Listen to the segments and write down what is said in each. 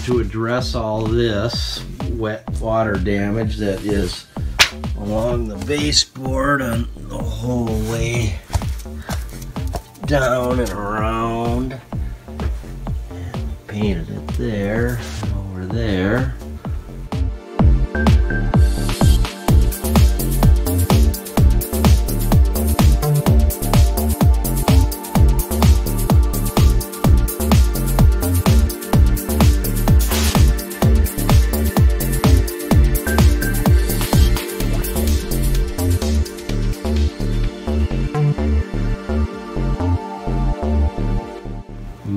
to address all this wet water damage that is along the baseboard on the whole way down and around. And painted it there and over there.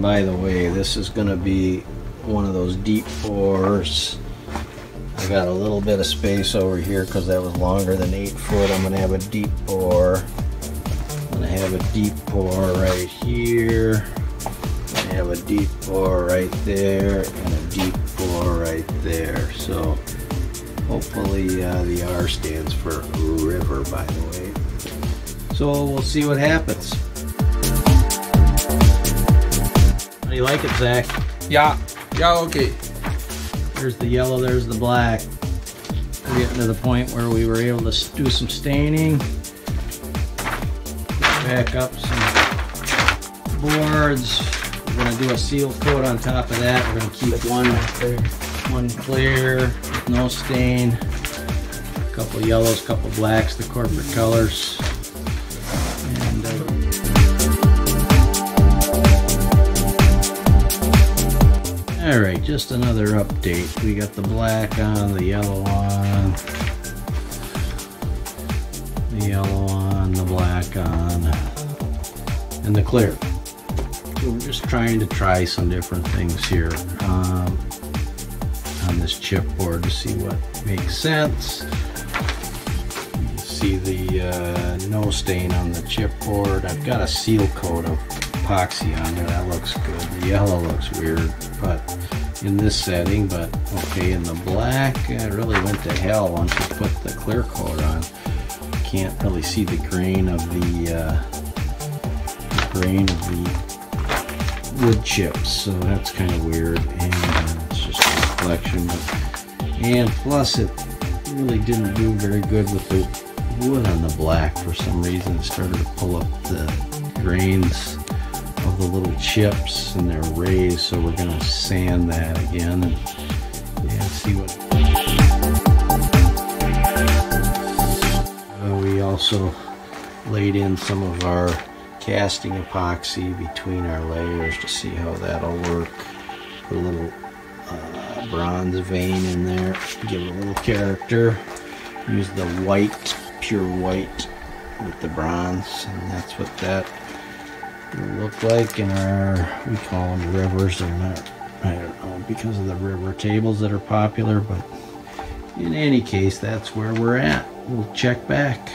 By the way, this is going to be one of those deep bores. I got a little bit of space over here because that was longer than 8 foot. I'm going to have a deep bore. I'm going to have a deep bore right here. I'm going to have a deep bore right there and a deep bore right there. So hopefully the R stands for river, by the way. So we'll see what happens. How do you like it, Zach? Yeah, okay. There's the yellow, there's the black. We're getting to the point where we were able to do some staining. Back up some boards. We're going to do a seal coat on top of that. We're going to keep one clear with no stain. A couple yellows, a couple blacks, the corporate colors. Alright, just another update. We got the black on, the yellow on, the yellow on, the black on, and the clear. So we're just trying to try some different things here on this chipboard to see what makes sense. You can see the no stain on the chipboard. I've got a seal coat of epoxy on there. That looks good. The yellow looks weird, but in this setting, but okay. In the black, it really went to hell once you put the clear coat on. Can't really see the grain of the wood chips, so that's kind of weird. And it's just a reflection. And plus, it really didn't do very good with the wood on the black. For some reason, it started to pull up the grains of the little chips, and they're raised, so we're going to sand that again and see what. We also laid in some of our casting epoxy between our layers to see how that'll work. Put a little bronze vein in there, give it a little character. Use the white, pure white with the bronze, and that's what that look like in our, we call them rivers. They're not, I don't know, because of the river tables that are popular, but in any case, that's where we're at. We'll check back.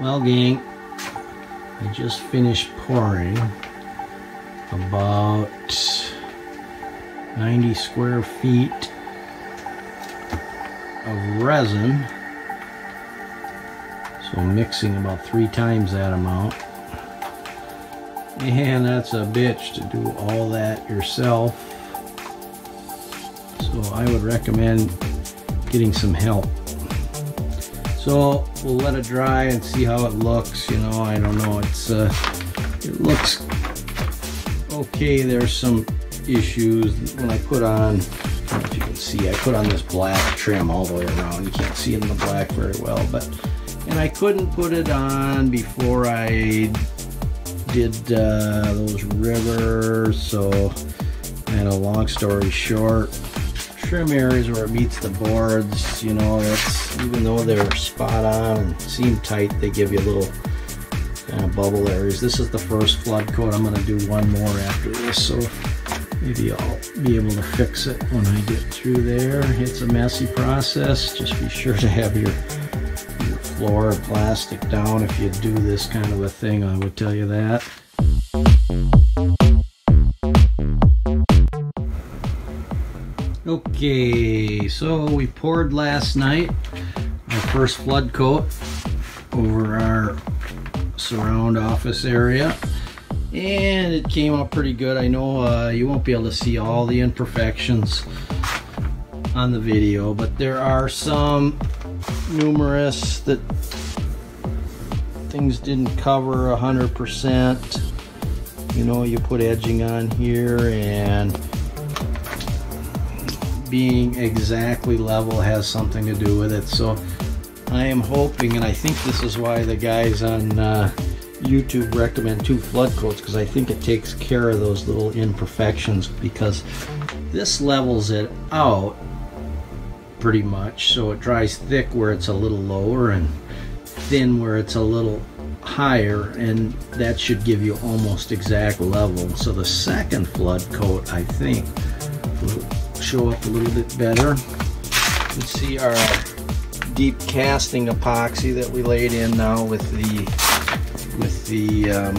Well, gang, I just finished pouring about 90 square feet of resin. So mixing about 3 times that amount. And that's a bitch to do all that yourself. So I would recommend getting some help. So we'll let it dry and see how it looks. You know, I don't know, it looks okay. There's some issues when I put on, I don't know if you can see, I put on this black trim all the way around. You can't see it in the black very well, but and I couldn't put it on before I did those rivers, so and a long story short, trim areas where it meets the boards, you know, that's, even though they're spot on and seem tight, they give you little kind of bubble areas. This is the first flood coat. I'm going to do one more after this, so maybe I'll be able to fix it when I get through there. It's a messy process. Just be sure to have your floor and plastic down if you do this kind of a thing, I would tell you that. Okay, so we poured last night our first flood coat over our surround office area, and it came out pretty good. I know you won't be able to see all the imperfections on the video, but there are some numerous that things didn't cover 100%. You know, you put edging on here, and being exactly level has something to do with it. So I am hoping, and I think this is why the guys on YouTube recommend 2 flood coats, because I think it takes care of those little imperfections, because this levels it out pretty much, so it dries thick where it's a little lower and thin where it's a little higher, and that should give you almost exact level. So the second flood coat, I think, will show up a little bit better. You can see our deep casting epoxy that we laid in now with the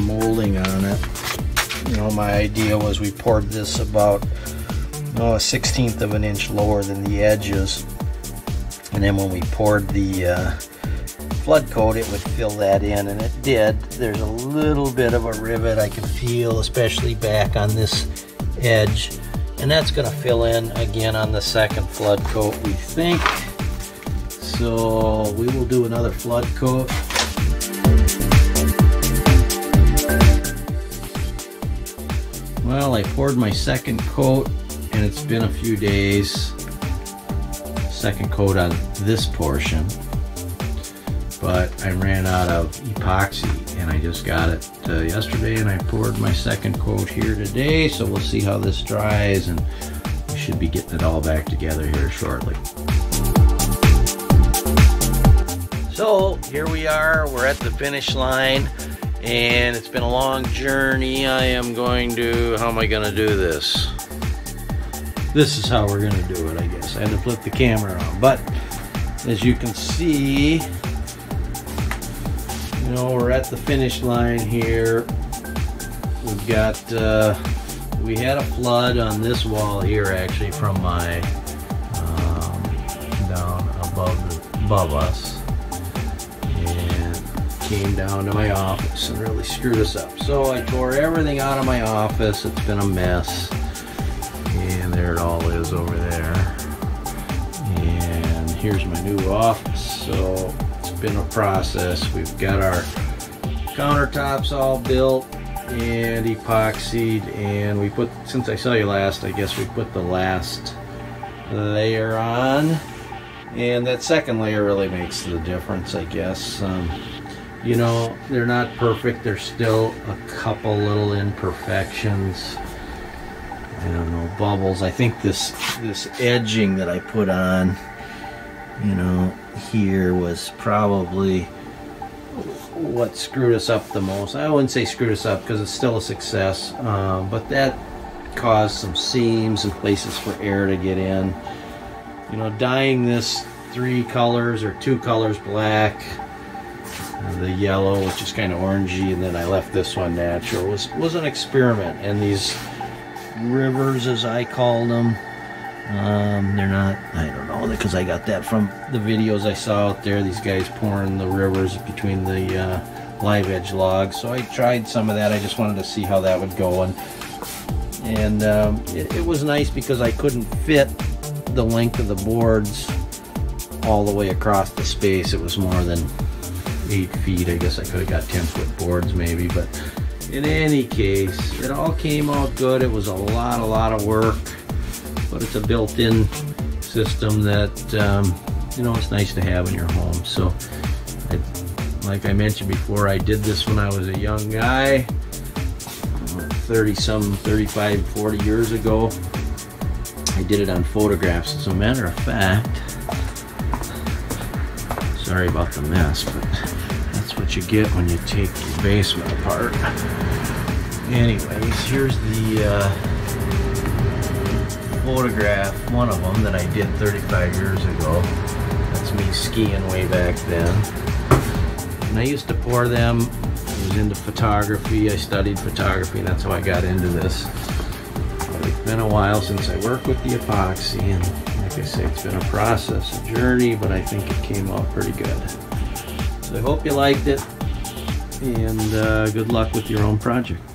molding on it. You know, my idea was we poured this about a 1/16 of an inch lower than the edges, and then when we poured the flood coat, it would fill that in, and it did. There's a little bit of a rivet I can feel, especially back on this edge, and that's going to fill in again on the second flood coat, we think. So we will do another flood coat. Well, I poured my second coat, and it's been a few days. Second coat on this portion, but I ran out of epoxy, and I just got it yesterday, and I poured my second coat here today. So we'll see how this dries, and we should be getting it all back together here shortly. So here we are, we're at the finish line, and it's been a long journey. How am I gonna do this? This is how we're gonna do it, I guess. I had to flip the camera on, but as you can see, you know, we're at the finish line here. We've got, we had a flood on this wall here, actually, from my, down above us. Came down to my office and really screwed us up. So I tore everything out of my office. It's been a mess. And there it all is over there. And here's my new office. So it's been a process. We've got our countertops all built and epoxied, and we put, since I saw you last, I guess we put the last layer on. And that second layer really makes the difference, I guess. You know, they're not perfect. There's still a couple little imperfections. I don't know, bubbles. I think this edging that I put on, you know, here was probably what screwed us up the most. I wouldn't say screwed us up, because it's still a success, but that caused some seams and places for air to get in. You know, dyeing this 3 colors or 2 colors black, the yellow, which is kind of orangey, and then I left this one natural, was an experiment. And these rivers, as I called them, they're not, I don't know, because I got that from the videos I saw out there, these guys pouring the rivers between the live edge logs. So I tried some of that. I just wanted to see how that would go, and it was nice because I couldn't fit the length of the boards all the way across the space. It was more than 8 feet. I guess I could have got 10-foot boards maybe, but in any case, it all came out good. It was a lot of work, but it's a built-in system that you know, it's nice to have in your home. So like I mentioned before, I did this when I was a young guy, 35, 40 years ago. I did it on photographs. As a matter of fact, sorry about the mess, but that's what you get when you take your basement apart. Anyways, here's the photograph, one of them that I did 35 years ago. That's me skiing way back then. And I used to pour them. I was into photography. I studied photography, and that's how I got into this. But it's been a while since I worked with the epoxy, and like I say, it's been a process, a journey, but I think it came out pretty good. So I hope you liked it. and good luck with your own project.